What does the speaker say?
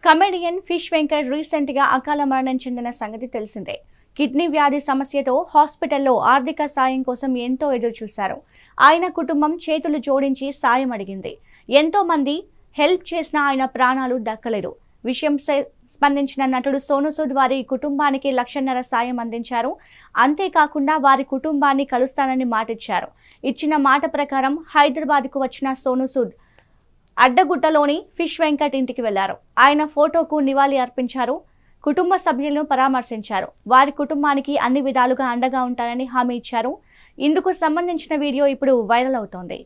Comedian fish Venkat recent గా అకాల మరణం చెందిన సంగతి తెలిసిందే. కిడ్నీ వ్యాధి సమస్యతో హాస్పిటల్లో ఆర్థిక సాయం కోసం ఎంతో ఎదురు చూశారు. ఆయన కుటుంబం చేతులు జోడించి సాయం అడిగింది. ఎంతో మంది హెల్ప్ చేసినా ఆయన ప్రాణాలు దక్కలేదు. విషయం స్పందించిన నటుడు సోనూ సూద్ వారి కుటుంబానికి 1.5 లక్షల సాయం అందించారు. అంతేకాకుండా వారి కుటుంబాన్ని కలుస్తానని మాటిచ్చారు. ఇచ్చిన మాట ప్రకారం హైదరాబాద్కు వచ్చిన సోనూ సూద్ అడ్డగుట్టలోని ఫిష్ వెంకట్ ఇంటికి వెళ్లారు. ఆయన ఫోటోకు నివాళి అర్పించారు. కుటుంబ సభ్యులను పరామర్శించారు. వారి కుటుంబానికి అన్ని విధాలుగా అండగా ఉంటారని హామీ ఇచ్చారు. ఇందుకు సంబంధించిన వీడియో ఇప్పుడు వైరల్ అవుతోంది.